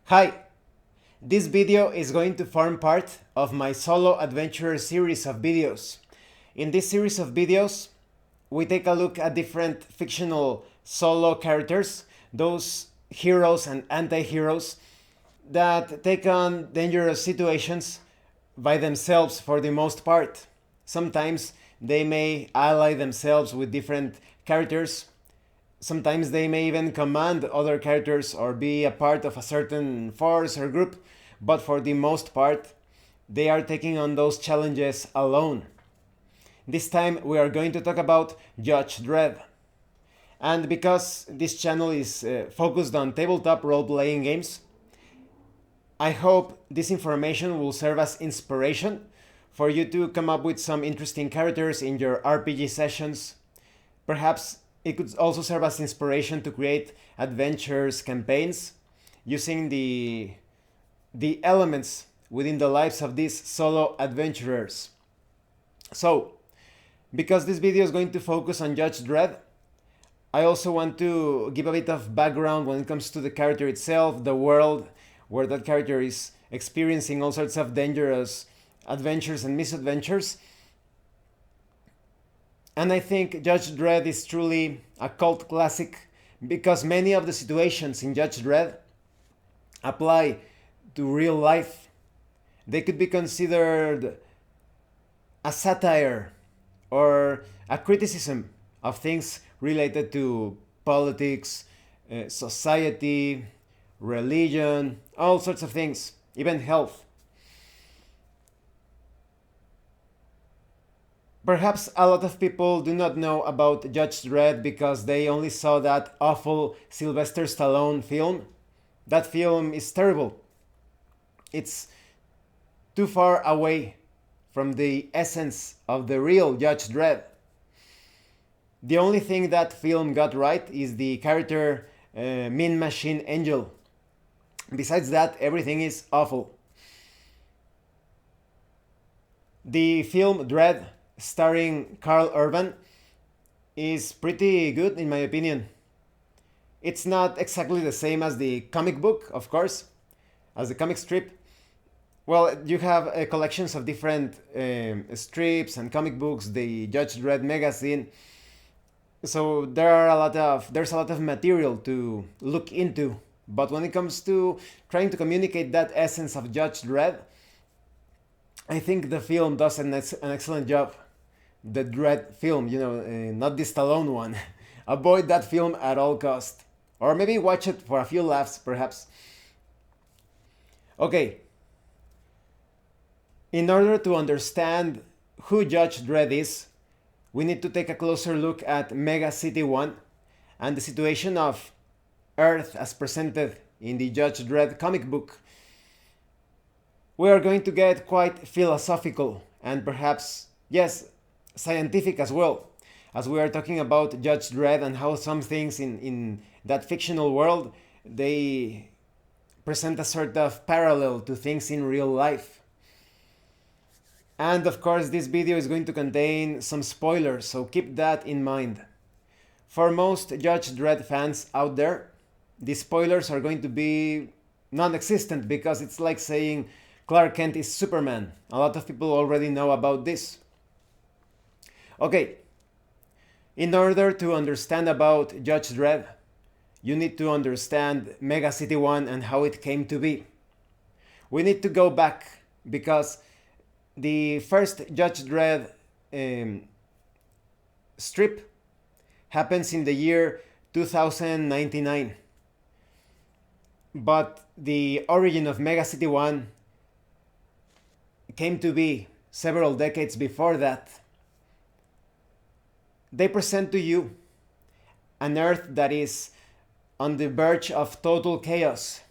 Hi! This video is going to form part of my solo adventure series of videos. In this series of videos, we take a look at different fictional solo characters, those heroes and anti-heroes that take on dangerous situations by themselves for the most part. Sometimes they may ally themselves with different characters. Sometimes they may even command other characters or be a part of a certain force or group, but for the most part, they are taking on those challenges alone. This time we are going to talk about Judge Dredd. And because this channel is focused on tabletop role-playing games, I hope this information will serve as inspiration for you to come up with some interesting characters in your RPG sessions. Perhaps it could also serve as inspiration to create adventures campaigns using the elements within the lives of these solo adventurers. So, because this video is going to focus on Judge Dredd, I also want to give a bit of background when it comes to the character itself, the world where that character is experiencing all sorts of dangerous adventures and misadventures. And I think Judge Dredd is truly a cult classic because many of the situations in Judge Dredd apply to real life. They could be considered a satire or a criticism of things related to politics, society, religion, all sorts of things, even health. Perhaps a lot of people do not know about Judge Dredd because they only saw that awful Sylvester Stallone film. That film is terrible. It's too far away from the essence of the real Judge Dredd. The only thing that film got right is the character Mean Machine Angel. Besides that, everything is awful. The film Dredd, starring Carl Urban, is pretty good in my opinion. It's not exactly the same as the comic book, of course, as the comic strip. Well, you have collections of different strips and comic books, the Judge Dredd magazine. So there's a lot of material to look into. But when it comes to trying to communicate that essence of Judge Dredd, I think the film does an excellent job. The Dredd film, not the Stallone one. Avoid that film at all cost. Or maybe watch it for a few laughs, perhaps. Okay. In order to understand who Judge Dredd is, we need to take a closer look at Mega City 1 and the situation of Earth as presented in the Judge Dredd comic book. We are going to get quite philosophical and perhaps, yes, scientific as well, as we are talking about Judge Dredd and how some things in that fictional world, they present a sort of parallel to things in real life. And of course, this video is going to contain some spoilers, so keep that in mind. For most Judge Dredd fans out there, the spoilers are going to be non-existent because it's like saying Clark Kent is Superman. A lot of people already know about this. Okay, in order to understand about Judge Dredd, you need to understand Mega City 1 and how it came to be. We need to go back because the first Judge Dredd strip happens in the year 2099. But the origin of Mega City 1 came to be several decades before that. They present to you an Earth that is on the verge of total chaos.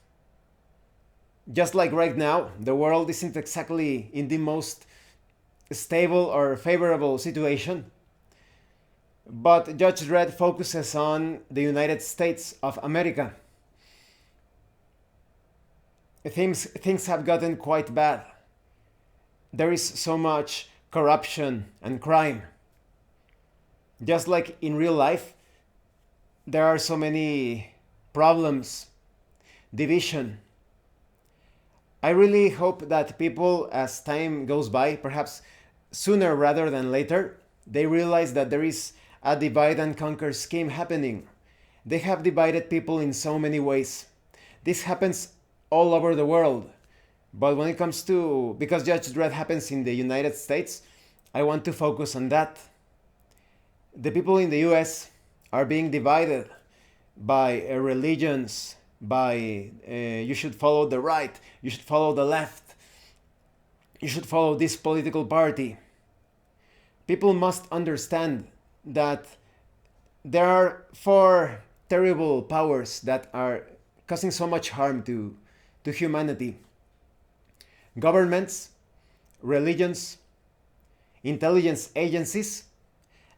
Just like right now, the world isn't exactly in the most stable or favorable situation. But Judge Dredd focuses on the United States of America. Things have gotten quite bad. There is so much corruption and crime. Just like in real life, there are so many problems, division, I really hope that people, as time goes by, perhaps sooner rather than later, they realize that there is a divide and conquer scheme happening. They have divided people in so many ways. This happens all over the world. But when it comes to, because Judge Dredd happens in the United States, I want to focus on that. The people in the US are being divided by religions, by you should follow the right, you should follow the left, you should follow this political party. People must understand that there are four terrible powers that are causing so much harm to humanity: governments, religions, intelligence agencies,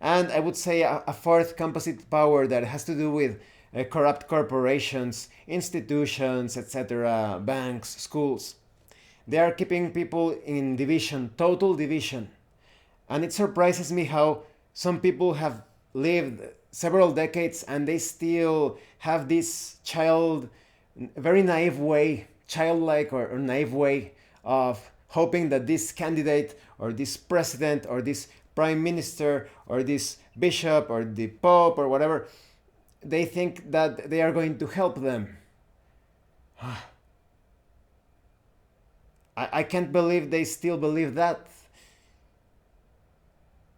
and I would say a fourth composite power that has to do with corrupt corporations, institutions, etc., banks, schools. They are keeping people in division, total division. And it surprises me how some people have lived several decades and they still have this very naive way, childlike or naive way of hoping that this candidate or this president or this prime minister or this bishop or the pope or whatever, they think that they are going to help them. I can't believe they still believe that.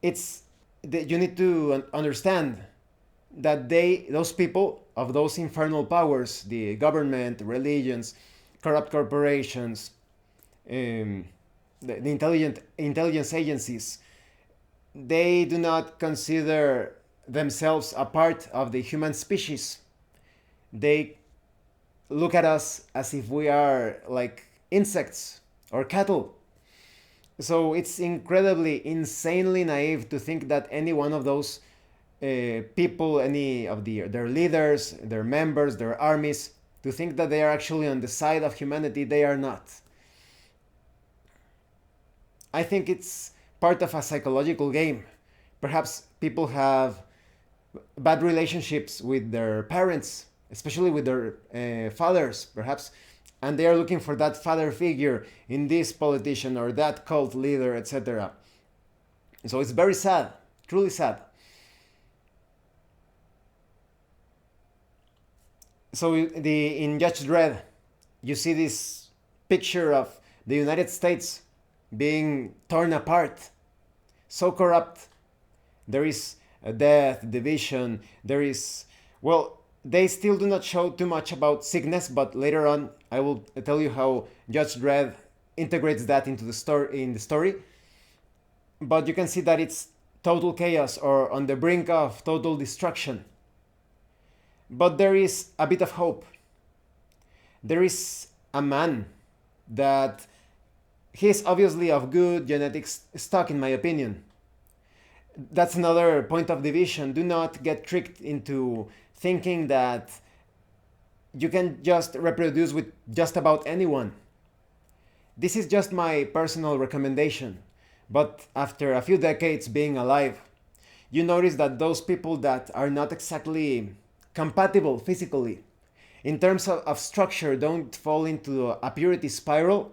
You need to understand that those people of those infernal powers, the government, religions, corrupt corporations, the intelligence agencies, they do not consider themselves a part of the human species. They look at us as if we are like insects or cattle. So it's incredibly, insanely naive to think that any one of those people, any of their leaders, their members, their armies, to think that they are actually on the side of humanity. They are not. I think it's part of a psychological game. Perhaps people have bad relationships with their parents, especially with their fathers, perhaps, and they are looking for that father figure in this politician or that cult leader, etc. So it's very sad, truly sad. So in Judge Dredd, you see this picture of the United States being torn apart, so corrupt. There is a death, division, there is, well, they still do not show too much about sickness, but later on I will tell you how Judge Dredd integrates that into the story. But you can see that it's total chaos or on the brink of total destruction. But there is a bit of hope. There is a man that he is obviously of good genetic stock, in my opinion. That's another point of division. Do not get tricked into thinking that you can just reproduce with just about anyone. This is just my personal recommendation. But after a few decades being alive, you notice that those people that are not exactly compatible physically, in terms of structure, don't fall into a purity spiral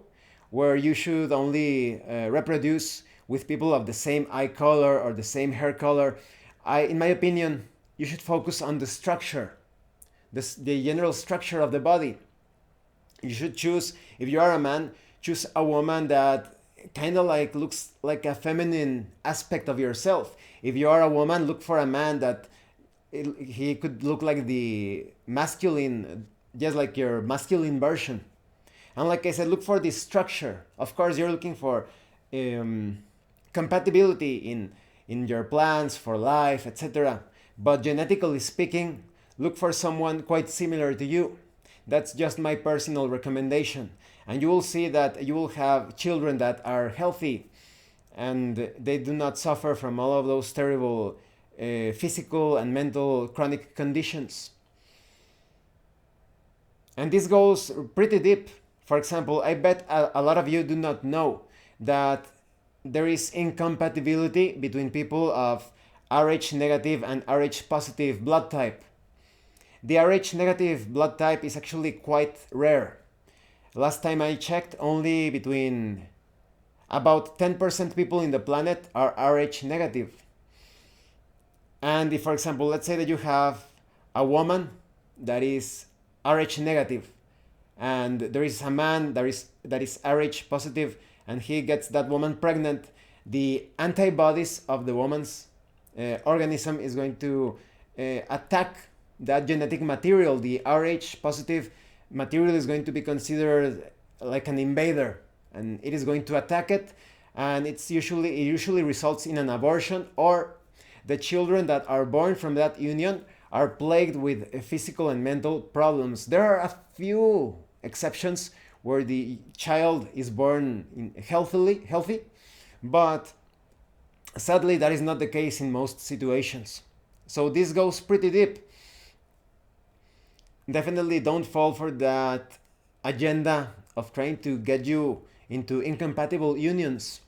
where you should only reproduce with people of the same eye color or the same hair color. In my opinion, you should focus on the structure, the general structure of the body. You should choose, if you are a man, choose a woman that kind of like looks like a feminine aspect of yourself. If you are a woman, look for a man that he could look like the masculine, just like your masculine version. And like I said, look for the structure. Of course, you're looking for compatibility in your plans for life, etc. But genetically speaking, look for someone quite similar to you. That's just my personal recommendation. And you will see that you will have children that are healthy and they do not suffer from all of those terrible physical and mental chronic conditions. And this goes pretty deep. For example, I bet a lot of you do not know that there is incompatibility between people of Rh negative and Rh positive blood type. The Rh negative blood type is actually quite rare. Last time I checked, only between about 10% people in the planet are Rh negative. And if, for example, let's say that you have a woman that is Rh negative, and there is a man that is Rh positive, and he gets that woman pregnant, the antibodies of the woman's organism is going to attack that genetic material. The Rh positive material is going to be considered like an invader, and it is going to attack it, and it usually results in an abortion, or the children that are born from that union are plagued with physical and mental problems. There are a few exceptions where the child is born healthy, but sadly that is not the case in most situations. So this goes pretty deep. Definitely don't fall for that agenda of trying to get you into incompatible unions.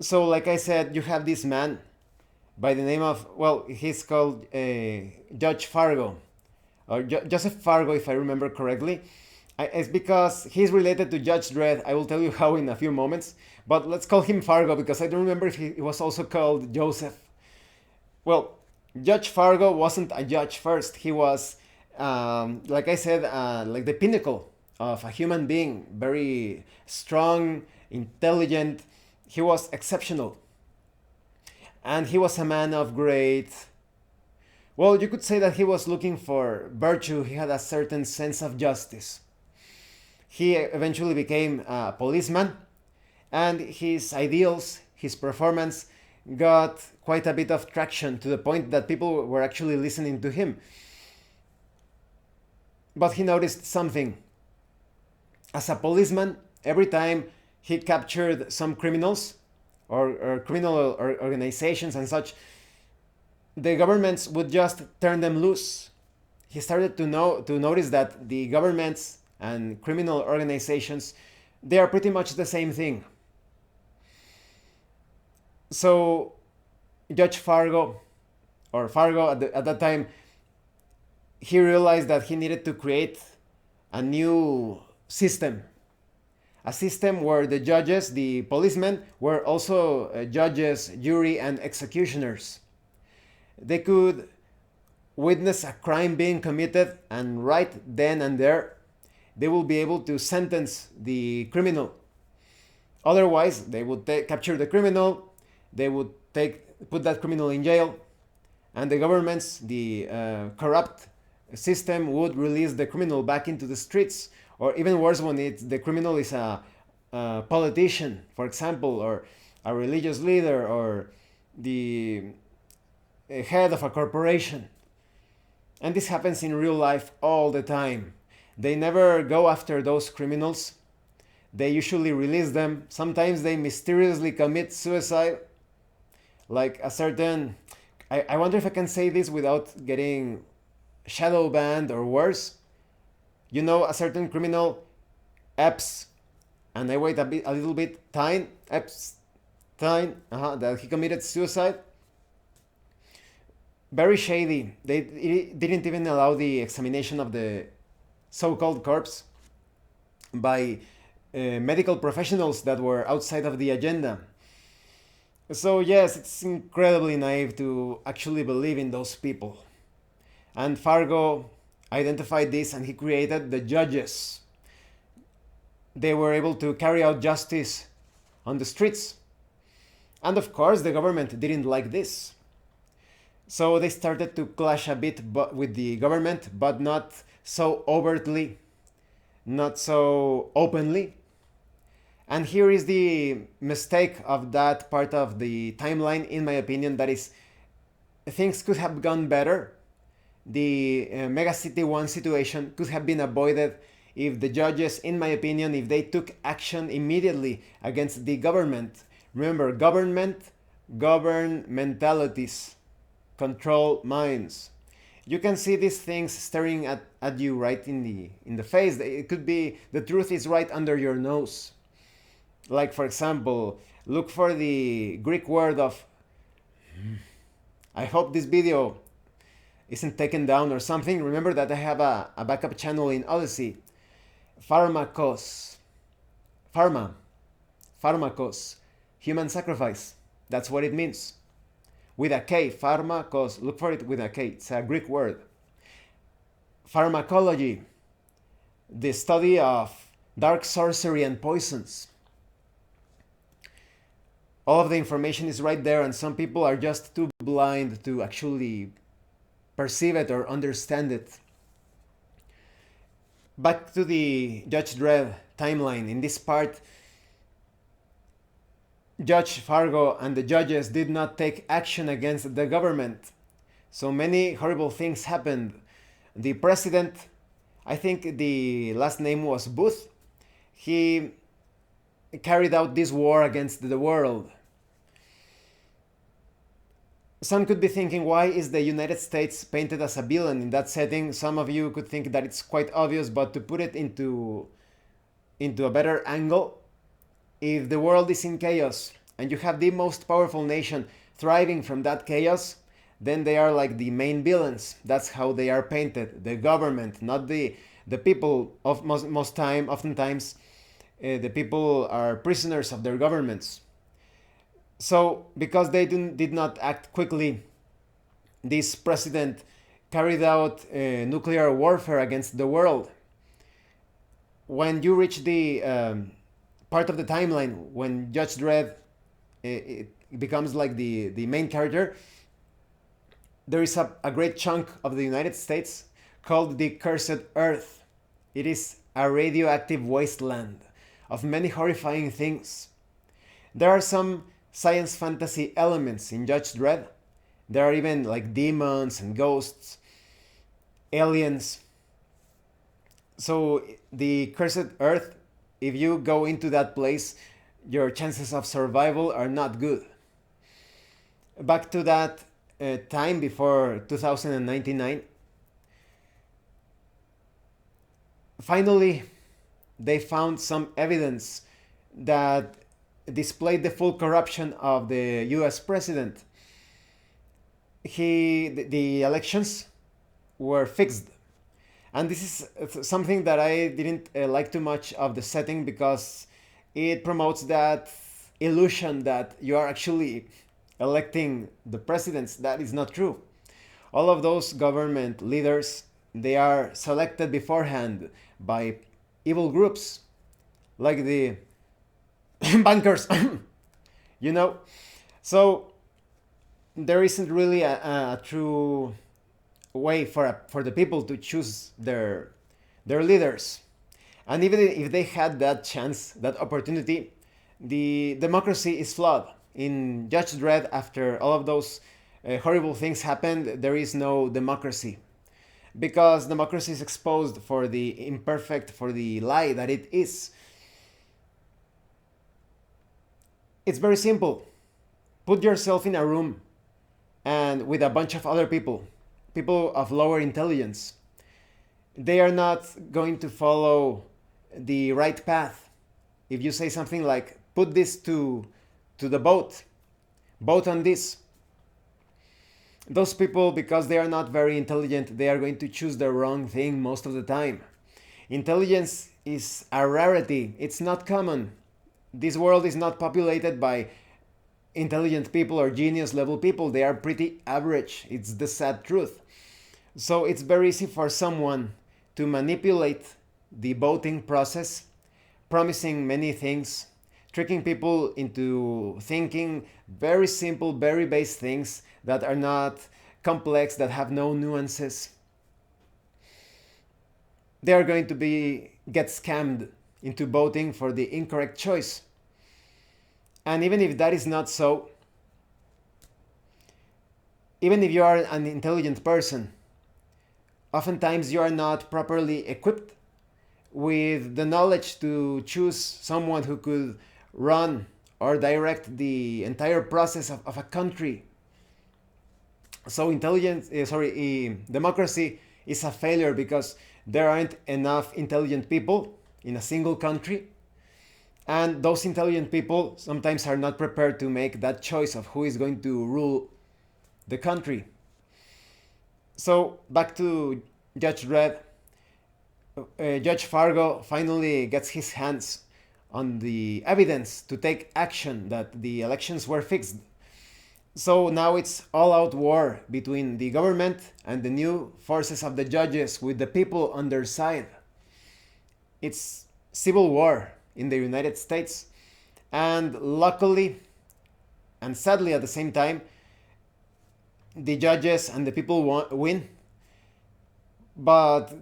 So like I said, you have this man by the name of, well, he's called Judge Fargo, or Joseph Fargo, if I remember correctly. It's because he's related to Judge Dredd. I will tell you how in a few moments, but let's call him Fargo because I don't remember if he was also called Joseph. Well, Judge Fargo wasn't a judge first. He was, like I said, like the pinnacle of a human being, very strong, intelligent. He was exceptional. And he was a man of great, well, you could say that he was looking for virtue. He had a certain sense of justice. He eventually became a policeman, and his ideals, his performance got quite a bit of traction, to the point that people were actually listening to him. But he noticed something. As a policeman, every time he captured some criminals or criminal organizations and such, the governments would just turn them loose. He started to notice that the governments and criminal organizations, they are pretty much the same thing. So Judge Fargo, or Fargo at that time, he realized that he needed to create a new system. A system where the judges, the policemen, were also judges, jury, and executioners. They could witness a crime being committed, and right then and there, they will be able to sentence the criminal. Otherwise, they would capture the criminal, they would put that criminal in jail, and the governments, the corrupt system, would release the criminal back into the streets. Or even worse, when the criminal is a politician, for example, or a religious leader, or the head of a corporation. And this happens in real life all the time. They never go after those criminals. They usually release them. Sometimes they mysteriously commit suicide. Like a certain... I wonder if I can say this without getting shadow banned or worse. You know, a certain criminal, Epps, and I wait a little bit, Epstein, that he committed suicide. Very shady. They didn't even allow the examination of the so-called corpse by medical professionals that were outside of the agenda. So yes, it's incredibly naive to actually believe in those people. And Fargo identified this, and he created the judges. They were able to carry out justice on the streets. And of course, the government didn't like this. So they started to clash a bit with the government, but not so overtly, not so openly. And here is the mistake of that part of the timeline, in my opinion, that is, things could have gone better. The Mega City 1 situation could have been avoided if the judges, in my opinion, if they took action immediately against the government. Remember, governmentalities control minds. You can see these things staring at you right in the face. It could be the truth is right under your nose. Like, for example, look for the Greek word of... I hope this video isn't taken down or something. Remember that I have a backup channel in Odyssey. Pharmakos. Pharma. Pharmakos. Human sacrifice. That's what it means. With a K. Pharmakos. Look for it with a K. It's a Greek word. Pharmacology. The study of dark sorcery and poisons. All of the information is right there, and some people are just too blind to actually perceive it or understand it. Back to the Judge Dredd timeline. In this part, Judge Fargo and the judges did not take action against the government. So many horrible things happened. The president, I think the last name was Booth, he carried out this war against the world. Some could be thinking, why is the United States painted as a villain in that setting? Some of you could think that it's quite obvious, but to put it into a better angle, if the world is in chaos and you have the most powerful nation thriving from that chaos, then they are like the main villains. That's how they are painted. The government, not the people. Of oftentimes, the people are prisoners of their governments. So, because they did not act quickly, this president carried out nuclear warfare against the world. When you reach the part of the timeline when Judge Dredd it becomes like the main character, there is a great chunk of the United States called the Cursed Earth. It is a radioactive wasteland of many horrifying things. There are some science fantasy elements in Judge Dredd. There are even like demons and ghosts, aliens. So the Cursed Earth, if you go into that place, your chances of survival are not good. Back to that time before 2099. Finally, they found some evidence that displayed the full corruption of the US president. The elections were fixed. And this is something that I didn't like too much of the setting, because it promotes that illusion that you are actually electing the presidents. That is not true. All of those government leaders, they are selected beforehand by evil groups like the bankers. You know, so there isn't really a true way for the people to choose their leaders. And even if they had that chance, that opportunity, the democracy is flawed. In Judge Dredd, after all of those horrible things happened, there is no democracy, because democracy is exposed for the imperfect, for the lie that it is. It's very simple. Put yourself in a room and with a bunch of other people of lower intelligence. They are not going to follow the right path. If you say something like, put this to the vote on this, those people, because they are not very intelligent, they are going to choose the wrong thing most of the time. Intelligence is a rarity. It's not common. This world is not populated by intelligent people or genius level people. They are pretty average. It's the sad truth. So it's very easy for someone to manipulate the voting process, promising many things, tricking people into thinking very simple, very base things that are not complex, that have no nuances. They are going to get scammed into voting for the incorrect choice. And even if that is not so, even if you are an intelligent person, oftentimes you are not properly equipped with the knowledge to choose someone who could run or direct the entire process of a country. So democracy is a failure because there aren't enough intelligent people in a single country. And those intelligent people sometimes are not prepared to make that choice of who is going to rule the country. So back to Judge Dredd. Judge Fargo finally gets his hands on the evidence to take action that the elections were fixed. So now it's all out war between the government and the new forces of the judges with the people on their side. It's civil war in the United States. And luckily, and sadly at the same time, the judges and the people win. But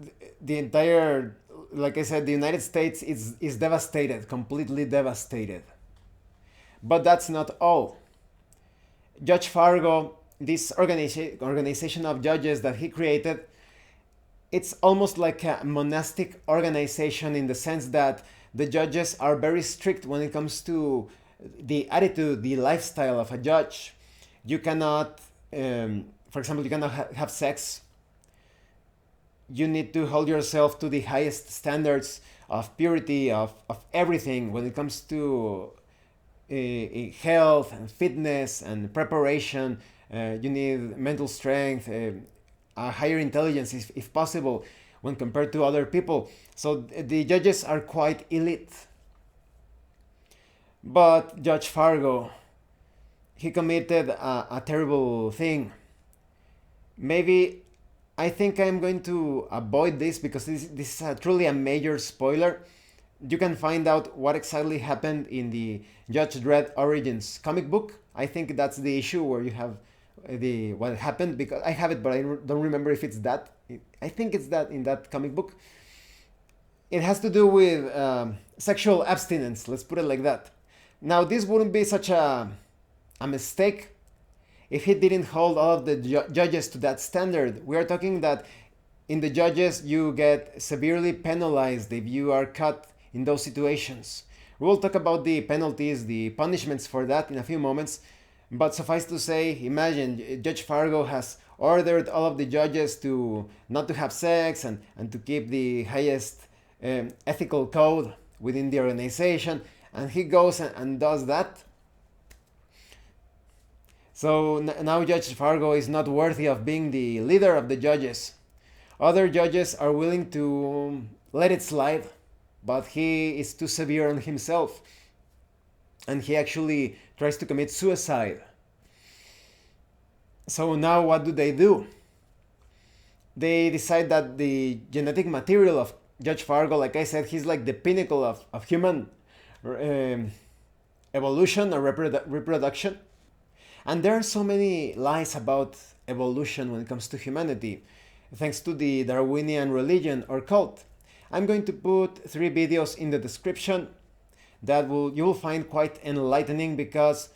the entire, like I said, the United States is devastated, completely devastated. But that's not all. Judge Fargo, this organization of judges that he created, it's almost like a monastic organization in the sense that the judges are very strict when it comes to the attitude, the lifestyle of a judge. You cannot, for example, you cannot have sex. You need to hold yourself to the highest standards of purity, of everything when it comes to health and fitness and preparation. You need mental strength, a higher intelligence if possible when compared to other people. So the judges are quite elite. But Judge Fargo, he committed a terrible thing. Maybe I think I'm going to avoid this because this is truly a major spoiler. You can find out what exactly happened in the Judge Dredd Origins comic book. I think that's the issue where you have the what happened, because I have it but I don't remember if it's that. I think it's that in that comic book. It has to do with sexual abstinence, let's put it like that. Now this wouldn't be such a mistake if he didn't hold all of the judges to that standard. We are talking that in the judges you get severely penalized if you are caught in those situations. We will talk about the penalties, the punishments for that in a few moments. But suffice to say, imagine Judge Fargo has ordered all of the judges to not to have sex and to keep the highest ethical code within the organization, and he goes and does that. So now Judge Fargo is not worthy of being the leader of the judges. Other judges are willing to let it slide, but he is too severe on himself. And he actually tries to commit suicide. So now what do? They decide that the genetic material of Judge Fargo, like I said, he's like the pinnacle of human evolution or reproduction. And there are so many lies about evolution when it comes to humanity, thanks to the Darwinian religion or cult. I'm going to put 3 videos in the description that you will find quite enlightening, because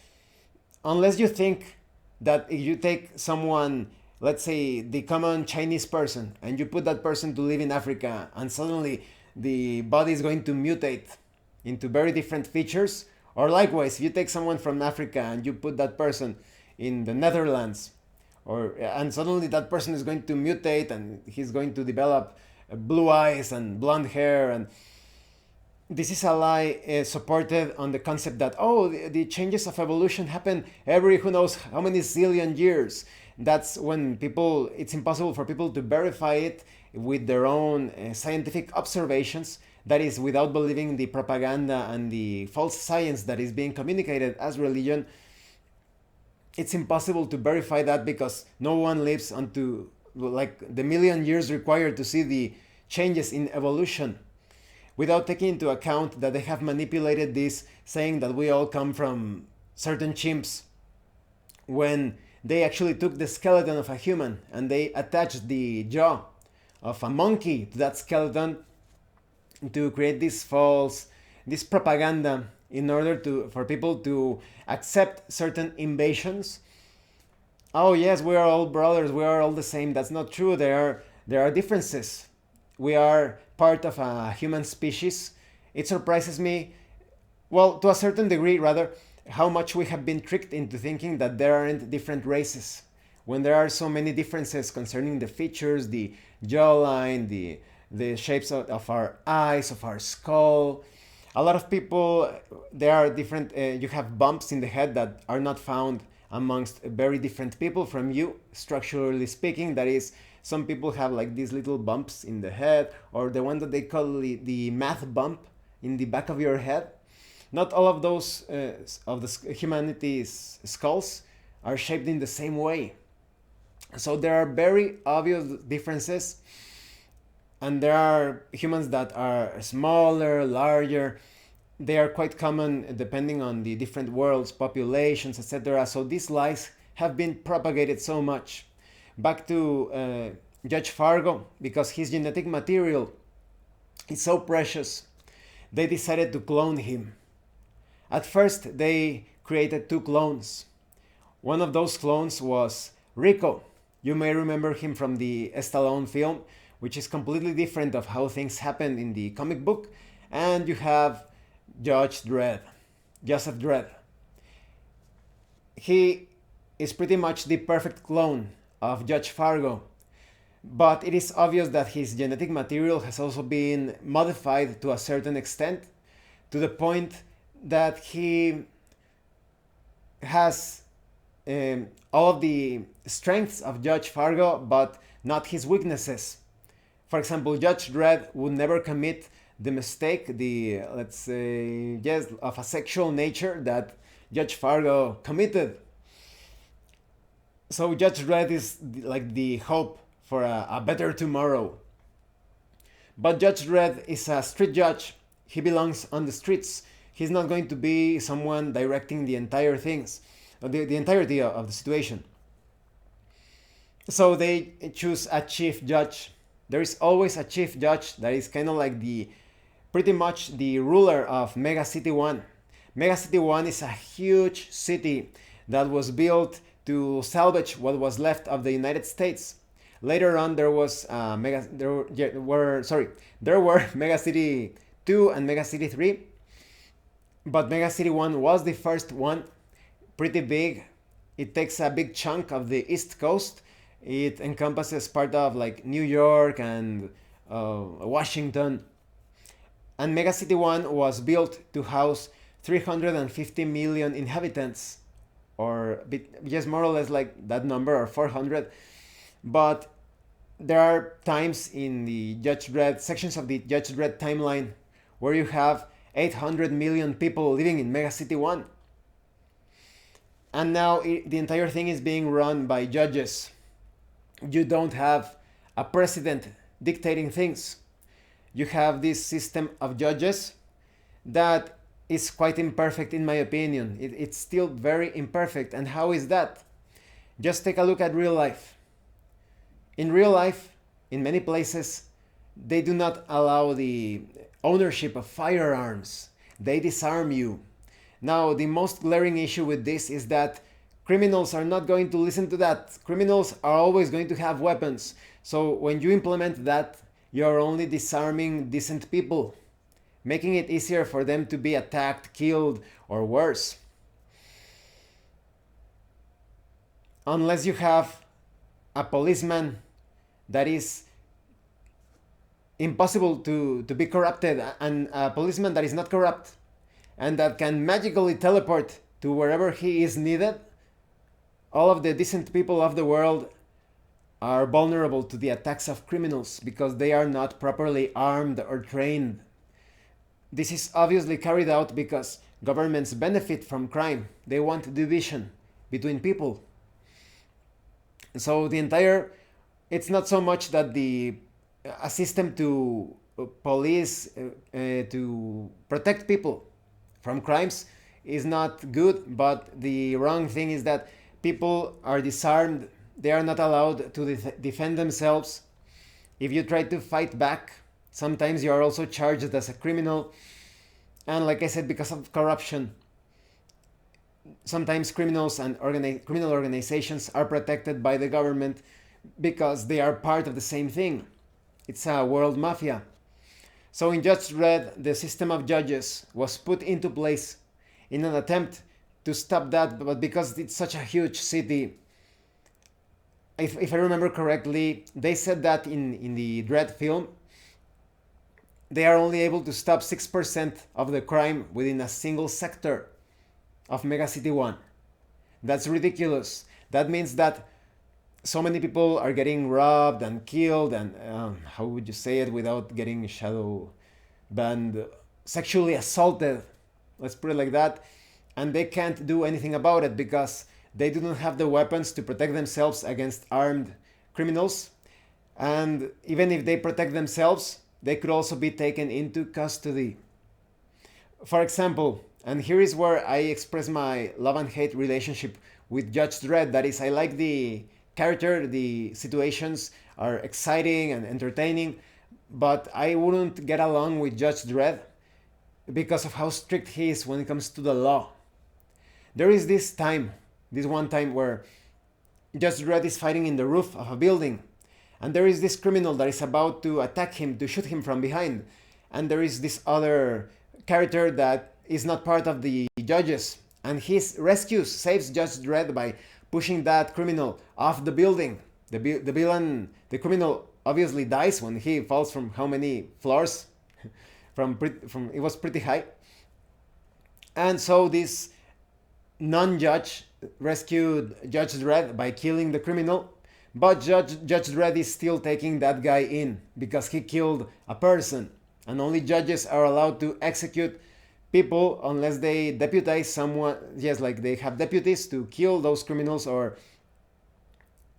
unless you think that if you take someone, let's say the common Chinese person, and you put that person to live in Africa, and suddenly the body is going to mutate into very different features, or likewise, if you take someone from Africa and you put that person in the Netherlands, and suddenly that person is going to mutate and he's going to develop blue eyes and blonde hair. And this is a lie supported on the concept that, oh, the changes of evolution happen every who knows how many zillion years. That's when it's impossible for people to verify it with their own scientific observations. That is, without believing the propaganda and the false science that is being communicated as religion. It's impossible to verify that because no one lives onto like the million years required to see the changes in evolution, without taking into account that they have manipulated this, saying that we all come from certain chimps, when they actually took the skeleton of a human and they attached the jaw of a monkey to that skeleton to create this propaganda in order for people to accept certain invasions. Oh yes, we are all brothers, we are all the same. That's not true. There are differences. We are part of a human species. It surprises me, well, to a certain degree rather, how much we have been tricked into thinking that there aren't different races, when there are so many differences concerning the features, the jawline, the shapes of our eyes, of our skull. A lot of people, there are different, you have bumps in the head that are not found amongst very different people from you, structurally speaking. That is, Some people have like these little bumps in the head, or the one that they call the math bump in the back of your head. Not all of those of the humanity's skulls are shaped in the same way. So there are very obvious differences, and there are humans that are smaller, larger. They are quite common depending on the different worlds, populations, etc. So these lies have been propagated so much. Back to Judge Fargo, because his genetic material is so precious, they decided to clone him. At first, they created 2 clones. One of those clones was Rico. You may remember him from the Stallone film, which is completely different of how things happened in the comic book. And you have Judge Dredd, Joseph Dredd. He is pretty much the perfect clone of Judge Fargo, but it is obvious that his genetic material has also been modified to a certain extent, to the point that he has all of the strengths of Judge Fargo, but not his weaknesses. For example, Judge Dredd would never commit the mistake, the, let's say, yes, of a sexual nature that Judge Fargo committed. So Judge Dredd is like the hope for a better tomorrow. But Judge Dredd is a street judge. He belongs on the streets. He's not going to be someone directing the entire things, the entirety of the situation. So they choose a chief judge. There is always a chief judge that is kind of like pretty much the ruler of Mega City 1. Mega City 1 is a huge city that was built to salvage what was left of the United States. Later on, there were Mega City 2 and Mega City 3, but Mega City 1 was the first one, pretty big. It takes a big chunk of the East Coast. It encompasses part of like New York and Washington. And Mega City 1 was built to house 350 million inhabitants, or just more or less like that number, or 400. But there are times in the Judge Dredd, sections of the Judge Dredd timeline, where you have 800 million people living in Mega City 1. And now the entire thing is being run by judges. You don't have a president dictating things. You have this system of judges that is quite imperfect in my opinion. It's still very imperfect. And how is that? Just take a look at real life. In real life, in many places, they do not allow the ownership of firearms. They disarm you. Now, the most glaring issue with this is that criminals are not going to listen to that. Criminals are always going to have weapons. So when you implement that, you're only disarming decent people, making it easier for them to be attacked, killed, or worse. Unless you have a policeman that is impossible to be corrupted, and a policeman that is not corrupt and that can magically teleport to wherever he is needed, all of the decent people of the world are vulnerable to the attacks of criminals because they are not properly armed or trained. This is obviously carried out because governments benefit from crime. They want division between people. So it's not so much that a system to police, to protect people from crimes is not good, but the wrong thing is that people are disarmed. They are not allowed to defend themselves. If you try to fight back, sometimes you are also charged as a criminal. And like I said, because of corruption, sometimes criminals and criminal organizations are protected by the government because they are part of the same thing. It's a world mafia. So in Judge Dredd, the system of judges was put into place in an attempt to stop that, but because it's such a huge city, if I remember correctly, they said that in the Dredd film, they are only able to stop 6% of the crime within a single sector of Mega City 1. That's ridiculous. That means that so many people are getting robbed and killed, and how would you say it without getting shadow banned, sexually assaulted, let's put it like that, and they can't do anything about it because they do not have the weapons to protect themselves against armed criminals. And even if they protect themselves, they could also be taken into custody. For example, and here is where I express my love and hate relationship with Judge Dredd. That is, I like the character, the situations are exciting and entertaining, but I wouldn't get along with Judge Dredd because of how strict he is when it comes to the law. There is this one time where Judge Dredd is fighting in the roof of a building, and there is this criminal that is about to attack him, to shoot him from behind, and there is this other character that is not part of the judges, and he rescues, saves Judge Dredd by pushing that criminal off the building. The villain, the criminal, obviously dies when he falls from how many floors? from it was pretty high. And so this non-judge rescued Judge Dredd by killing the criminal, but Judge Dredd is still taking that guy in because he killed a person, and only judges are allowed to execute people unless they deputize someone. Yes, like they have deputies to kill those criminals, or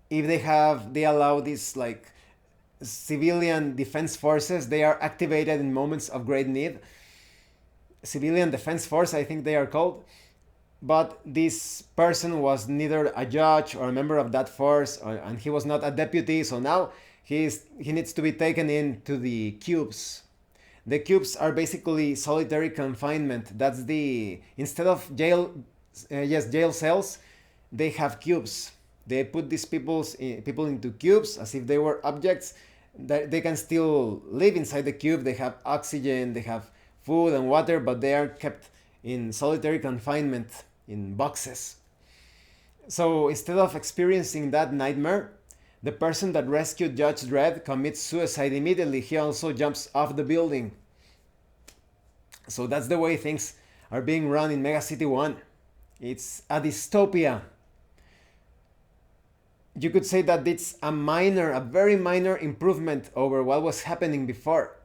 if they allow these like civilian defense forces. They are activated in moments of great need. Civilian defense force, I think they are called. But this person was neither a judge or a member of that force, and he was not a deputy, so now he needs to be taken into the cubes. The cubes are basically solitary confinement. That's the, instead of jail cells, they have cubes. They put these people into cubes as if they were objects. They can still live inside the cube. They have oxygen, they have food and water, but they are kept in solitary confinement in boxes. So instead of experiencing that nightmare, the person that rescued Judge Dredd commits suicide immediately. He also jumps off the building. So that's the way things are being run in Mega City 1. It's a dystopia. You could say that it's a very minor improvement over what was happening before.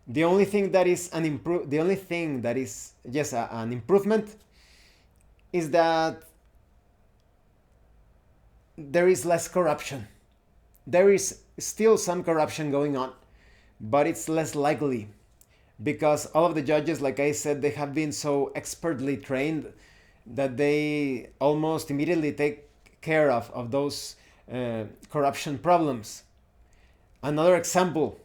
The only thing that is an improvement is that there is less corruption. There is still some corruption going on, but it's less likely because all of the judges, like I said, they have been so expertly trained that they almost immediately take care of those corruption problems. Another example,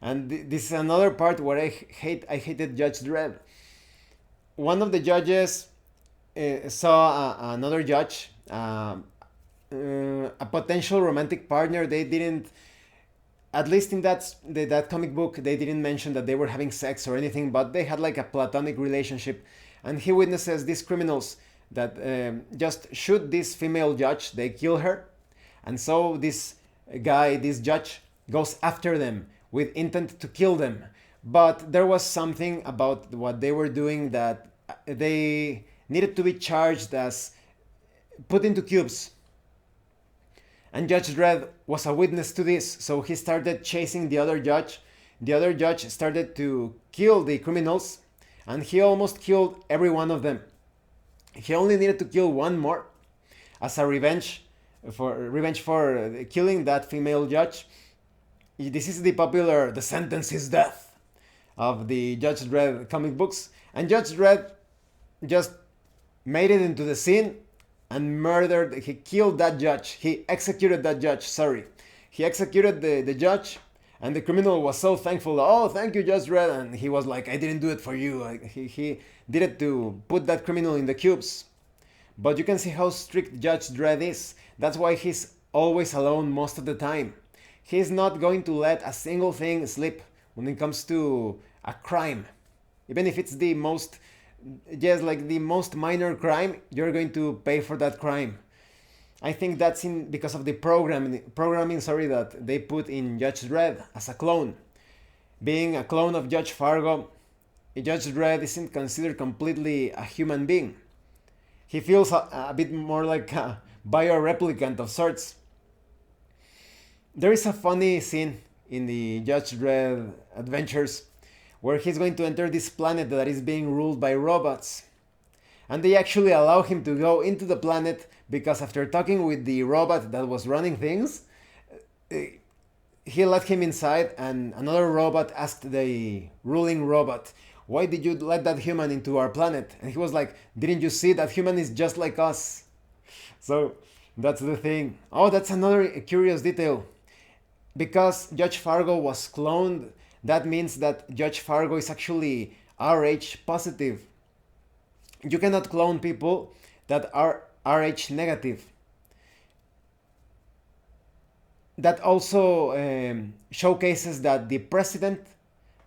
and this is another part where I hated Judge Dredd. One of the judges saw another judge, a potential romantic partner. They didn't, at least in that comic book, they didn't mention that they were having sex or anything, but they had like a platonic relationship. And he witnesses these criminals that just shoot this female judge. They kill her, and so this judge goes after them with intent to kill them. But there was something about what they were doing that they needed to be charged as put into cubes. And Judge Dredd was a witness to this, so he started chasing the other judge. The other judge started to kill the criminals, and he almost killed every one of them. He only needed to kill one more as a revenge for killing that female judge. This is the sentence is death of the Judge Dredd comic books. And Judge Dredd just made it into the scene and he killed that judge. He executed that judge, sorry. He executed the judge, and the criminal was so thankful. Oh, thank you, Judge Dredd. And he was like, I didn't do it for you. He did it to put that criminal in the cubes. But you can see how strict Judge Dredd is. That's why he's always alone most of the time. He's not going to let a single thing slip when it comes to a crime. Even if it's the most minor crime, you're going to pay for that crime. I think that's because of the programming that they put in Judge Dredd as a clone. Being a clone of Judge Fargo, Judge Dredd isn't considered completely a human being. He feels a bit more like a bioreplicant of sorts. There is a funny scene in the Judge Dredd adventures where he's going to enter this planet that is being ruled by robots. And they actually allow him to go into the planet because after talking with the robot that was running things, he let him inside, and another robot asked the ruling robot, "Why did you let that human into our planet?" And he was like, "Didn't you see that human is just like us?" So that's the thing. Oh, that's another curious detail. Because Judge Fargo was cloned, that means that Judge Fargo is actually Rh positive. You cannot clone people that are Rh negative. That also showcases that the president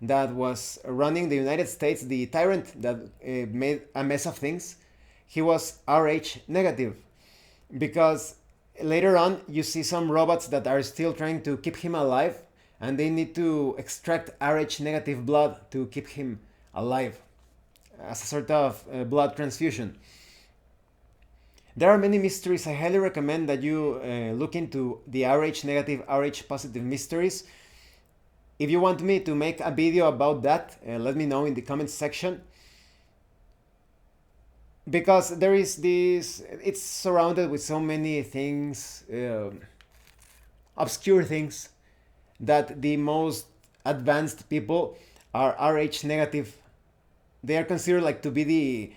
that was running the United States, the tyrant that made a mess of things, he was Rh negative. Because later on, you see some robots that are still trying to keep him alive, and they need to extract Rh negative blood to keep him alive as a sort of blood transfusion. There are many mysteries. I highly recommend that you look into the Rh negative, Rh positive mysteries. If you want me to make a video about that, let me know in the comments section. Because there is this, it's surrounded with so many things, obscure things, that the most advanced people are Rh negative. They are considered like to be the,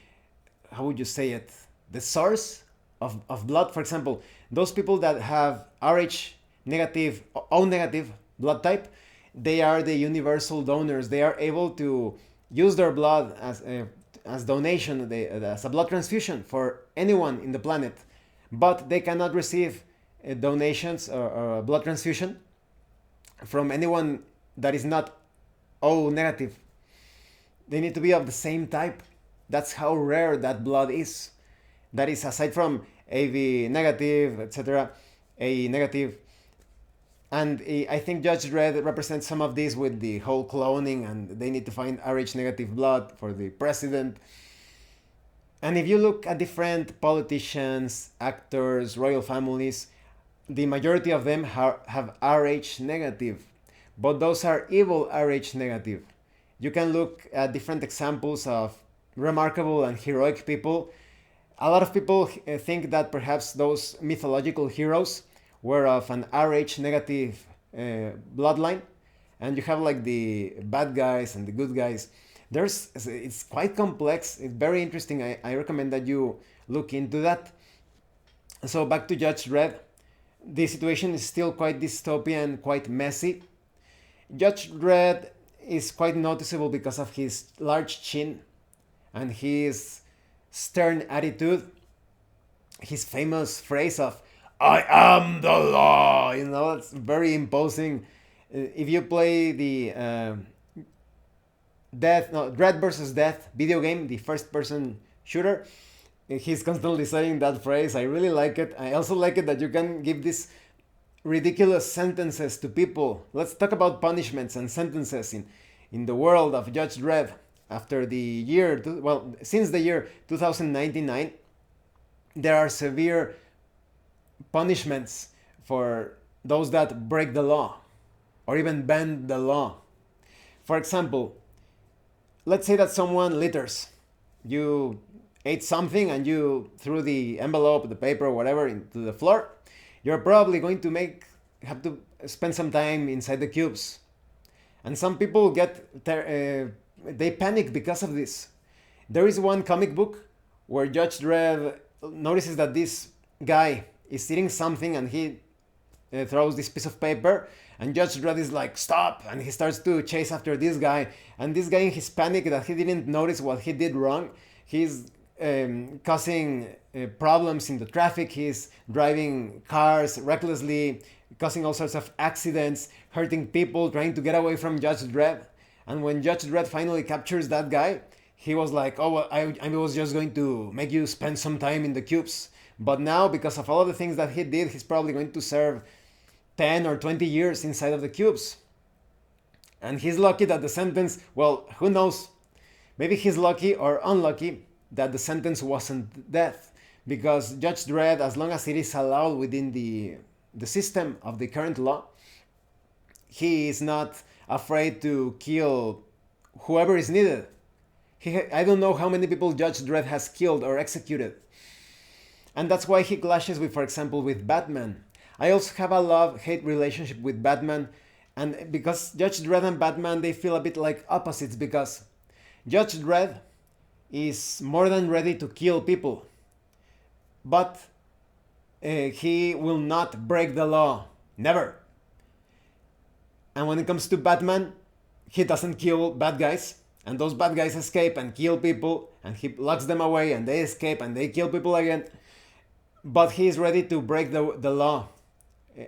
how would you say it, the source of blood. For example, those people that have Rh negative, O negative blood type, they are the universal donors. They are able to use their blood as donation, as a blood transfusion for anyone in the planet, but they cannot receive donations or blood transfusion from anyone that is not O negative. They need to be of the same type. That's how rare that blood is. That is, aside from AV negative, etc., A negative. And I think Judge Dredd represents some of this with the whole cloning, and they need to find Rh negative blood for the president. And if you look at different politicians, actors, royal families, the majority of them have Rh negative, but those are evil Rh negative. You can look at different examples of remarkable and heroic people. A lot of people think that perhaps those mythological heroes were of an Rh negative bloodline, and you have like the bad guys and the good guys. It's quite complex. It's very interesting. I recommend that you look into that. So back to Judge Dredd. The situation is still quite dystopian, quite messy. Judge Dredd is quite noticeable because of his large chin and his stern attitude. His famous phrase of "I am the law," it's very imposing. If you play the Dredd versus Death video game, the first-person shooter, he's constantly saying that phrase. I really like it. I also like it that you can give these ridiculous sentences to people. Let's talk about punishments and sentences in the world of Judge Dredd. After the year, since the year 2099, there are severe punishments for those that break the law or even bend the law. For example, let's say that someone litters. You ate something and you threw the envelope, the paper, or whatever into the floor. You're probably going to have to spend some time inside the cubes. And some people they panic because of this. There is one comic book where Judge Dredd notices that this guy is eating something and he throws this piece of paper, and Judge Dredd is like, "Stop!" And he starts to chase after this guy. And this guy, in his panic that he didn't notice what he did wrong, he's causing problems in the traffic. He's driving cars recklessly, causing all sorts of accidents, hurting people, trying to get away from Judge Dredd. And when Judge Dredd finally captures that guy, he was like, "Oh, well, I was just going to make you spend some time in the cubes." But now, because of all of the things that he did, he's probably going to serve 10 or 20 years inside of the cubes. And he's lucky that the sentence, well, who knows? Maybe he's lucky or unlucky that the sentence wasn't death. Because Judge Dredd, as long as it is allowed within the system of the current law, he is not afraid to kill whoever is needed. I don't know how many people Judge Dredd has killed or executed. And that's why he clashes with, for example, with Batman. I also have a love-hate relationship with Batman, and because Judge Dredd and Batman, they feel a bit like opposites, because Judge Dredd is more than ready to kill people, but he will not break the law. Never. And when it comes to Batman, he doesn't kill bad guys, and those bad guys escape and kill people, and he locks them away, and they escape and they kill people again. But he is ready to break the law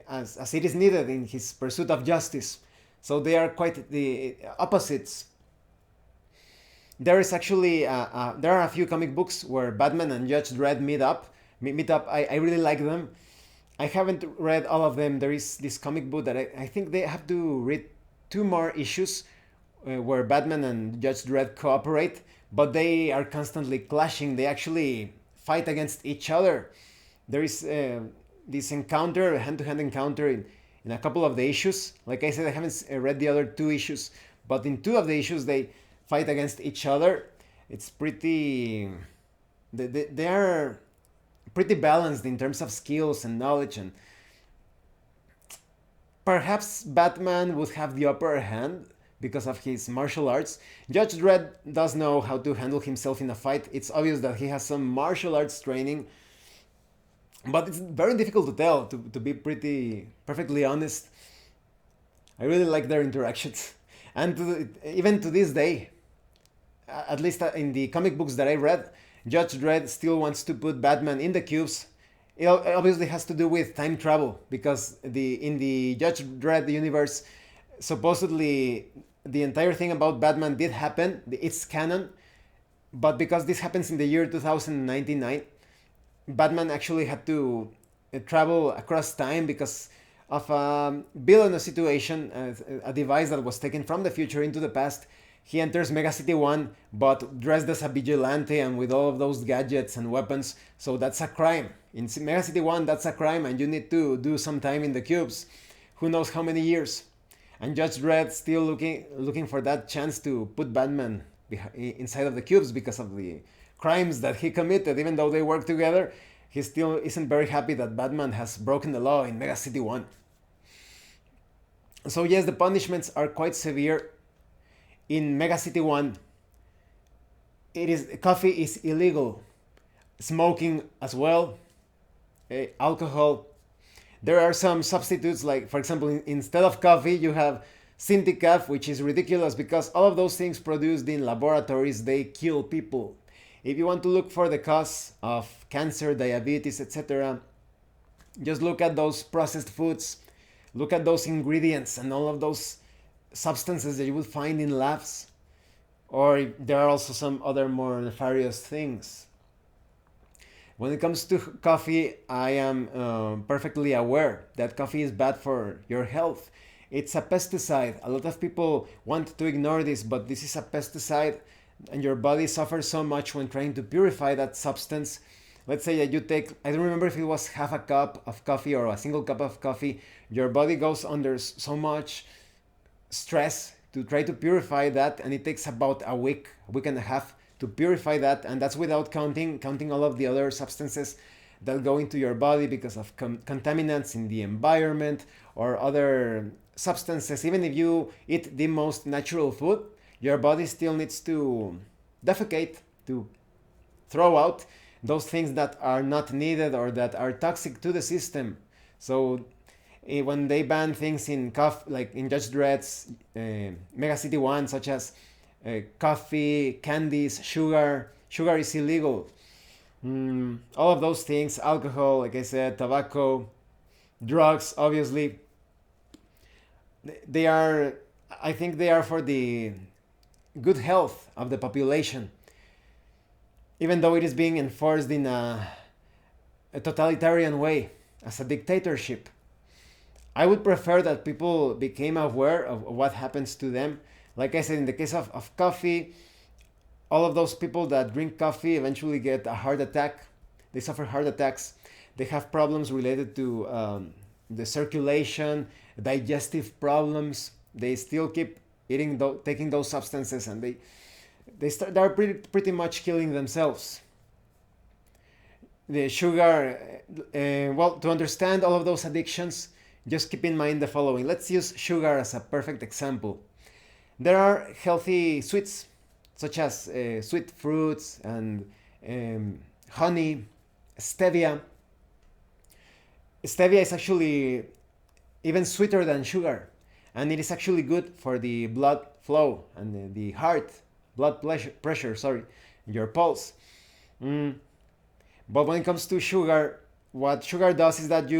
as it is needed in his pursuit of justice. So they are quite the opposites. There is actually there are a few comic books where Batman and Judge Dredd meet up. I really like them. I haven't read all of them. There is this comic book that I think they have to read 2 more issues where Batman and Judge Dredd cooperate, but they are constantly clashing. They actually fight against each other. There is this encounter, hand-to-hand encounter in a couple of the issues. Like I said, I haven't read the other 2 issues, but in 2 of the issues they fight against each other. It's pretty... They are pretty balanced in terms of skills and knowledge, and perhaps Batman would have the upper hand because of his martial arts. Judge Dredd does know how to handle himself in a fight. It's obvious that he has some martial arts training, but it's very difficult to tell, to be perfectly honest. I really like their interactions. And even to this day, at least in the comic books that I read, Judge Dredd still wants to put Batman in the cubes. It obviously has to do with time travel, because in the Judge Dredd universe, supposedly the entire thing about Batman did happen. It's canon. But because this happens in the year 2099, Batman actually had to travel across time because of a villainous situation, a device that was taken from the future into the past. He enters Mega City 1, but dressed as a vigilante and with all of those gadgets and weapons, so that's a crime. In Mega City 1, that's a crime, and you need to do some time in the cubes. Who knows how many years? And Judge Dredd still looking for that chance to put Batman inside of the cubes because of the crimes that he committed. Even though they work together, he still isn't very happy that Batman has broken the law in Mega City 1. So yes, the punishments are quite severe. In Mega City 1, coffee is illegal, smoking as well, alcohol. There are some substitutes, like for example, instead of coffee you have Synthicaf, which is ridiculous because all of those things produced in laboratories, they kill people. If you want to look for the cause of cancer, diabetes, etc., just look at those processed foods, look at those ingredients and all of those substances that you would find in labs. Or there are also some other more nefarious things. When it comes to coffee, I am perfectly aware that coffee is bad for your health. It's a pesticide. A lot of people want to ignore this, but this is a pesticide, and your body suffers so much when trying to purify that substance. Let's say that you take, I don't remember if it was half a cup of coffee or a single cup of coffee. Your body goes under so much stress to try to purify that, and it takes about a week and a half to purify that, and that's without counting all of the other substances that go into your body because of contaminants in the environment or other substances. Even if you eat the most natural food, your body still needs to defecate, to throw out those things that are not needed or that are toxic to the system. So when they ban things in coffee, like in Judge Dredd's Mega City 1, such as coffee, candies, sugar is illegal. All of those things, alcohol, like I said, tobacco, drugs, obviously, I think they are for the good health of the population, even though it is being enforced in a totalitarian way, as a dictatorship. I would prefer that people became aware of what happens to them. Like I said, in the case of coffee, all of those people that drink coffee eventually get a heart attack. They suffer heart attacks. They have problems related to the circulation, digestive problems. They still keep taking those substances, and they're pretty much killing themselves. The sugar, well, to understand all of those addictions, just keep in mind the following. Let's use sugar as a perfect example. There are healthy sweets, such as sweet fruits and honey, stevia. Stevia is actually even sweeter than sugar, and it is actually good for the blood flow and the heart, pressure, sorry, your pulse. But when it comes to sugar, what sugar does is that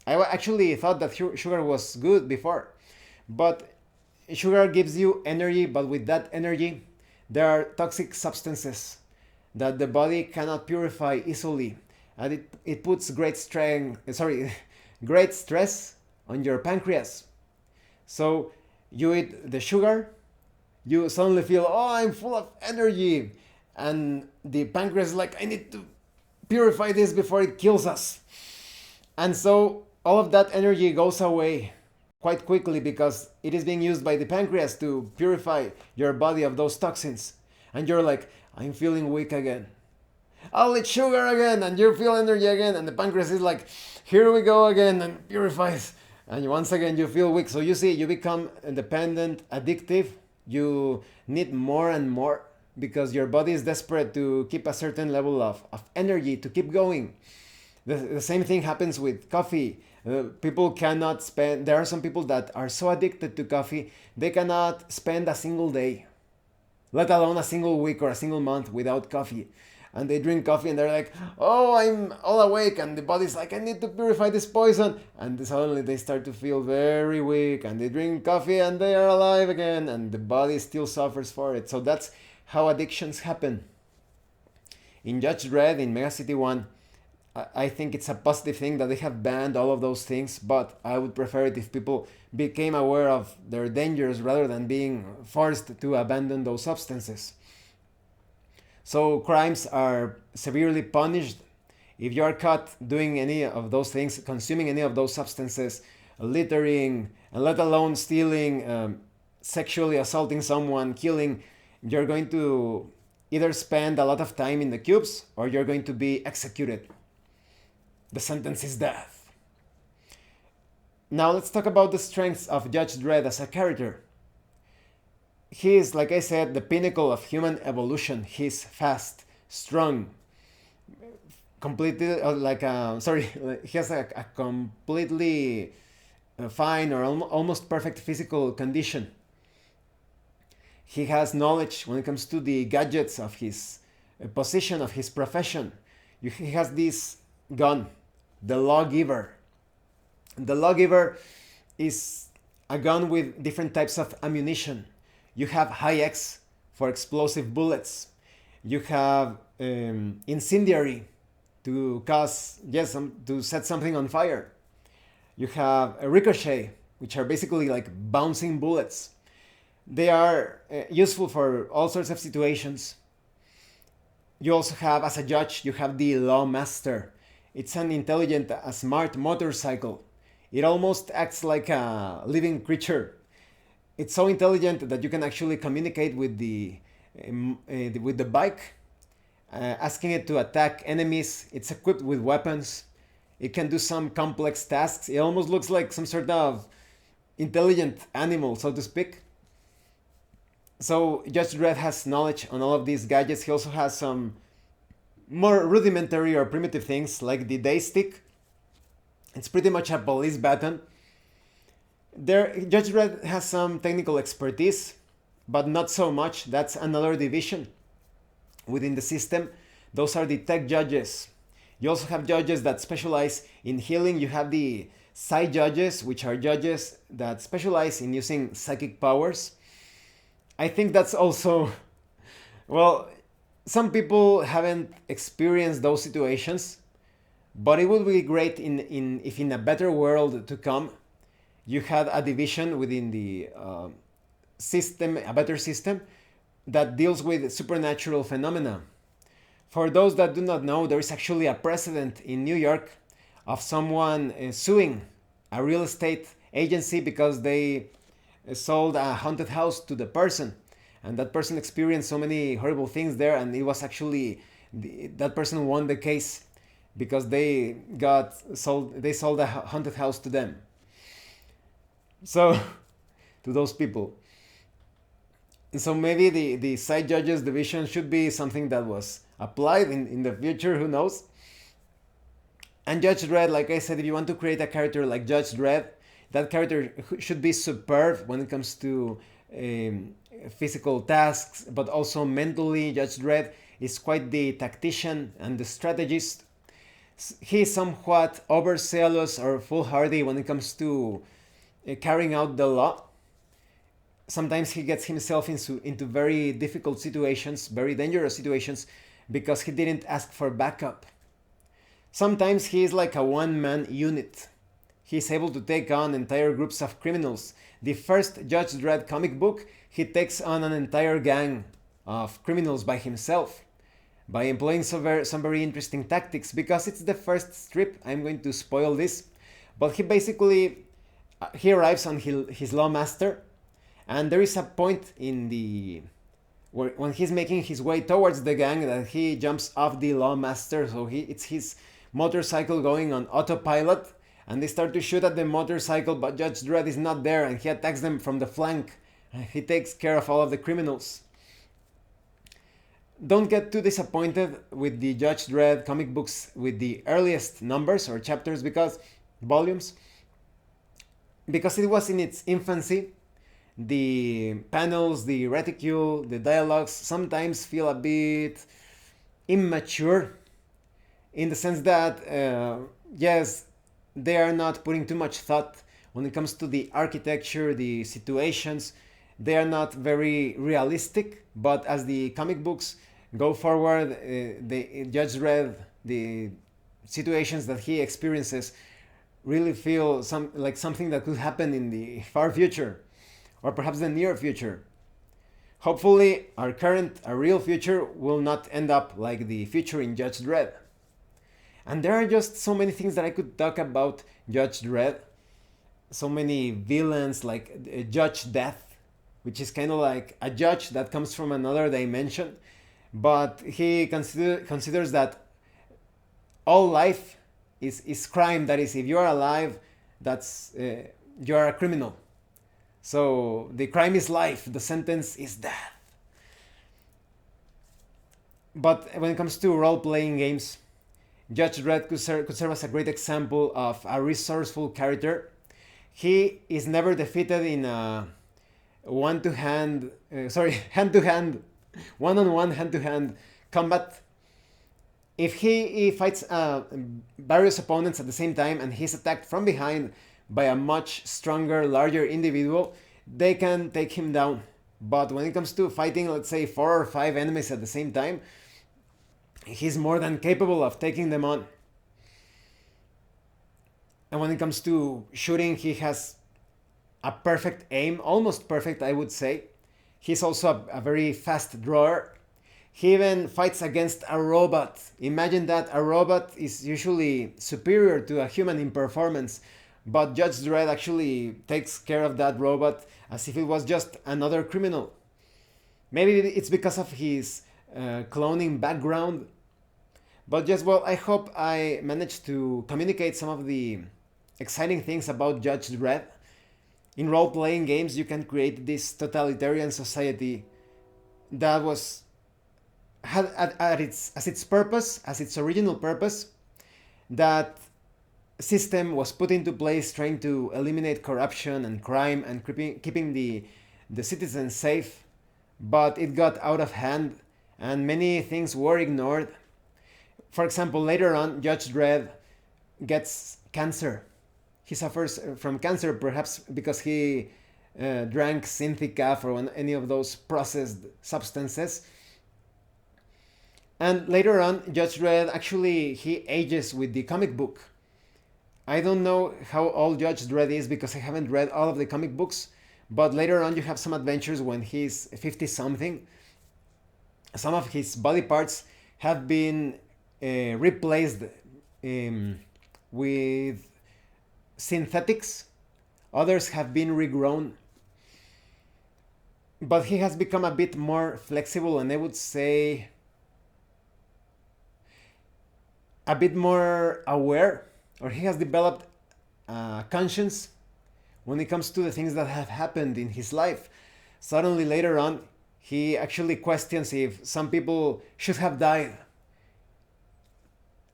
I actually thought that sugar was good before, but sugar gives you energy, but with that energy, there are toxic substances that the body cannot purify easily, and it puts great stress on your pancreas. So you eat the sugar, you suddenly feel, oh, I'm full of energy, and the pancreas is like, I need to purify this before it kills us. And so all of that energy goes away quite quickly because it is being used by the pancreas to purify your body of those toxins. And you're like, I'm feeling weak again. I'll eat sugar again, and you feel energy again, and the pancreas is like, here we go again, and purifies. And once again, you feel weak. So you see, you become dependent, addictive. You need more and more because your body is desperate to keep a certain level of energy to keep going. The same thing happens with coffee. People cannot spend, there are some people that are so addicted to coffee, they cannot spend a single day, let alone a single week or a single month without coffee. And they drink coffee and they're like, oh, I'm all awake. And the body's like, I need to purify this poison. And suddenly they start to feel very weak, and they drink coffee and they are alive again. And the body still suffers for it. So that's how addictions happen. In Judge Dredd, in Mega City 1, I think it's a positive thing that they have banned all of those things, but I would prefer it if people became aware of their dangers rather than being forced to abandon those substances. So crimes are severely punished. If you are caught doing any of those things, consuming any of those substances, littering, and let alone stealing, sexually assaulting someone, killing, you're going to either spend a lot of time in the cubes or you're going to be executed. The sentence is death. Now let's talk about the strengths of Judge Dredd as a character. He is, like I said, the pinnacle of human evolution. He's fast, strong, completely he has a completely fine or almost perfect physical condition. He has knowledge when it comes to the gadgets of his position, of his profession. He has this gun, the Lawgiver. The Lawgiver is a gun with different types of ammunition. You have High-X for explosive bullets. You have Incendiary to to set something on fire. You have a Ricochet, which are basically like bouncing bullets. They are useful for all sorts of situations. You also have, as a judge, you have the Lawmaster. It's an intelligent, a smart motorcycle. It almost acts like a living creature. It's so intelligent that you can actually communicate with the bike, asking it to attack enemies. It's equipped with weapons. It can do some complex tasks. It almost looks like some sort of intelligent animal, so to speak. So Judge Dredd has knowledge on all of these gadgets. He also has some more rudimentary or primitive things like the day stick. It's pretty much a police baton. Judge Dredd has some technical expertise, but not so much. That's another division within the system. Those are the tech judges. You also have judges that specialize in healing. You have the psi judges, which are judges that specialize in using psychic powers. I think that's also, well, some people haven't experienced those situations, but it would be great if in a better world to come, you had a division within the system, a better system, that deals with supernatural phenomena. For those that do not know, there is actually a precedent in New York of someone suing a real estate agency because they sold a haunted house to the person, and that person experienced so many horrible things there, and it was actually that person won the case because they sold a haunted house to them. So to those people. So maybe the side judges division should be something that was applied in the future, who knows. And Judge Dredd, like I said, if you want to create a character like Judge Dredd, that character should be superb when it comes to physical tasks, but also mentally. Judge Dredd is quite the tactician and the strategist. He is somewhat overzealous or foolhardy when it comes to carrying out the law. Sometimes he gets himself into very difficult situations, very dangerous situations, because he didn't ask for backup. Sometimes he is like a one-man unit. He is able to take on entire groups of criminals. The first Judge Dredd comic book, he takes on an entire gang of criminals by himself, by employing some very interesting tactics. Because it's the first strip, I'm going to spoil this, but he arrives on his lawmaster, and there is a point when he's making his way towards the gang that he jumps off the lawmaster, so it's his motorcycle going on autopilot, and they start to shoot at the motorcycle, but Judge Dredd is not there, and he attacks them from the flank. He takes care of all of the criminals. Don't get too disappointed with the Judge Dredd comic books with the earliest numbers or chapters, volumes, because it was in its infancy. The panels, the reticule, the dialogues sometimes feel a bit immature, in the sense that, yes, they are not putting too much thought when it comes to the architecture, the situations. They are not very realistic, but as the comic books go forward, the Judge Dredd, the situations that he experiences really feel like something that could happen in the far future, or perhaps the near future. Hopefully, our real future will not end up like the future in Judge Dredd. And there are just so many things that I could talk about Judge Dredd. So many villains, like Judge Death, which is kind of like a judge that comes from another dimension, but he considers that all life is crime. That is, if you are alive, you are a criminal. So the crime is life, the sentence is death. But when it comes to role-playing games, Judge Dredd could serve as a great example of a resourceful character. He is never defeated in a hand-to-hand, one-on-one hand-to-hand combat. If he fights various opponents at the same time and he's attacked from behind by a much stronger, larger individual, they can take him down. But when it comes to fighting, let's say 4 or 5 enemies at the same time, he's more than capable of taking them on. And when it comes to shooting, he has a perfect aim, almost perfect, I would say. He's also a very fast drawer. He even fights against a robot. Imagine that, a robot is usually superior to a human in performance, but Judge Dredd actually takes care of that robot as if it was just another criminal. Maybe it's because of his cloning background. But just, well, I hope I managed to communicate some of the exciting things about Judge Dredd. In role-playing games, you can create this totalitarian society that had as its original purpose, that system was put into place trying to eliminate corruption and crime and keeping the citizens safe, but it got out of hand and many things were ignored. For example, later on, Judge Dredd gets cancer. He suffers from cancer, perhaps because he drank Synthicaf or any of those processed substances. And later on, Judge Dredd actually, he ages with the comic book. I don't know how old Judge Dredd is because I haven't read all of the comic books, but later on you have some adventures when he's 50-something. Some of his body parts have been replaced with synthetics, others have been regrown. But he has become a bit more flexible, and I would say a bit more aware, or he has developed conscience when it comes to the things that have happened in his life. Suddenly, later on, he actually questions if some people should have died.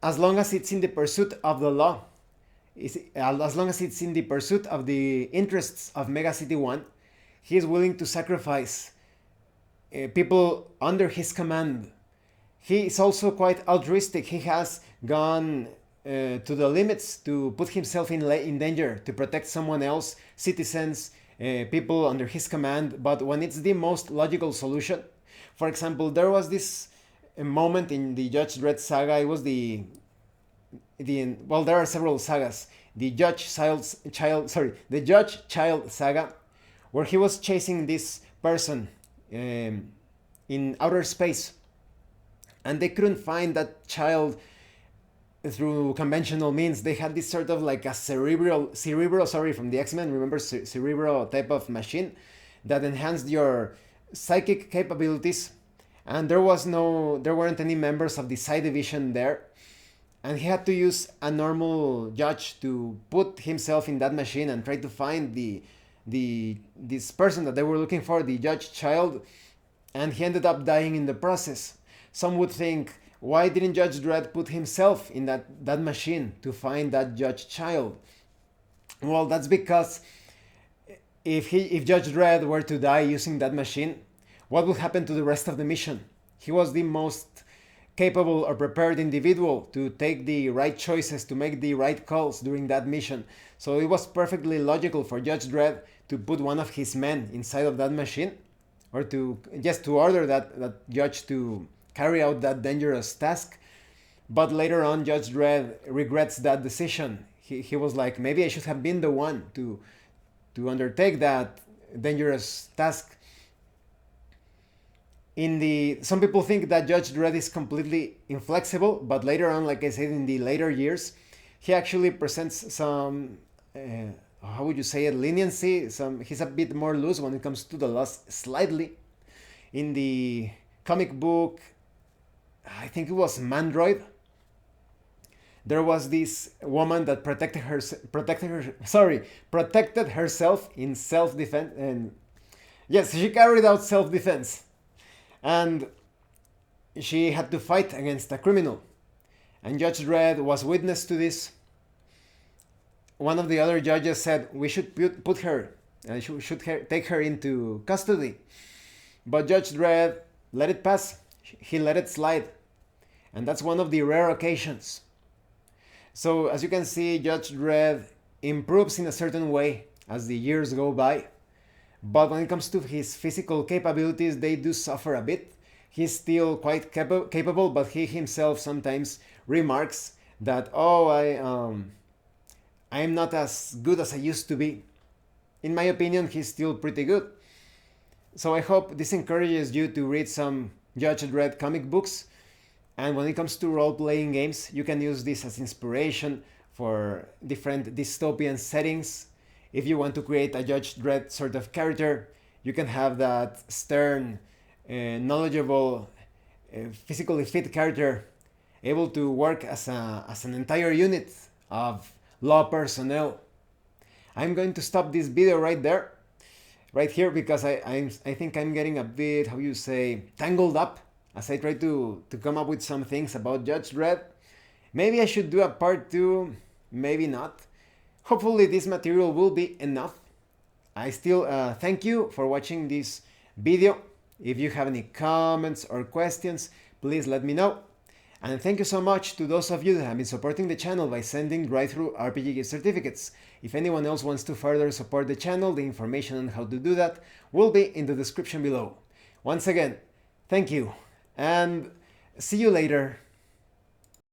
As long as it's in the pursuit of the law, as long as it's in the pursuit of the interests of Megacity 1, he is willing to sacrifice people under his command. He is also quite altruistic. He has gone to the limits to put himself in danger to protect someone else, citizens, people under his command. But when it's the most logical solution, for example, there was this moment in the Judge Dredd saga. It was well, there are several sagas. The Judge Child saga, where he was chasing this person in outer space, and they couldn't find that child through conventional means. They had this sort of like a cerebral from the X-Men, remember, cerebral type of machine that enhanced your psychic capabilities, and there weren't any members of the Psi division there, and he had to use a normal judge to put himself in that machine and try to find this person that they were looking for, the Judge Child, and he ended up dying in the process. Some would think, why didn't Judge Dredd put himself in that machine to find that Judge Child? Well, that's because if Judge Dredd were to die using that machine, what would happen to the rest of the mission? He was the most capable or prepared individual to take the right choices, to make the right calls during that mission. So it was perfectly logical for Judge Dredd to put one of his men inside of that machine, or to order that judge to carry out that dangerous task. But later on, Judge Dredd regrets that decision. He was like, maybe I should have been the one to undertake that dangerous task. Some people think that Judge Dredd is completely inflexible, but later on, like I said, in the later years, he actually presents some, how would you say it, leniency. He's a bit more loose when it comes to the laws, slightly. In the comic book, I think it was Mandroid, there was this woman that protected herself in self-defense, and yes, she carried out self-defense. And she had to fight against a criminal. And Judge Dredd was witness to this. One of the other judges said, we should put her, take her into custody. But Judge Dredd let it pass. He let it slide. And that's one of the rare occasions. So as you can see, Judge Dredd improves in a certain way as the years go by. But when it comes to his physical capabilities, they do suffer a bit. He's still quite capable, but he himself sometimes remarks that, I'm not as good as I used to be. In my opinion, he's still pretty good. So I hope this encourages you to read some Judge Dredd comic books. And when it comes to role-playing games, you can use this as inspiration for different dystopian settings. If you want to create a Judge Dredd sort of character, you can have that stern, knowledgeable, physically fit character able to work as an entire unit of law personnel. I'm going to stop this video right here, because I think I'm getting a bit, how you say, tangled up as I try to come up with some things about Judge Dredd. Maybe I should do a part 2, maybe not. Hopefully this material will be enough. I still thank you for watching this video. If you have any comments or questions, please let me know. And thank you so much to those of you that have been supporting the channel by sending drive-thru RPG gift certificates. If anyone else wants to further support the channel, the information on how to do that will be in the description below. Once again, thank you, and see you later.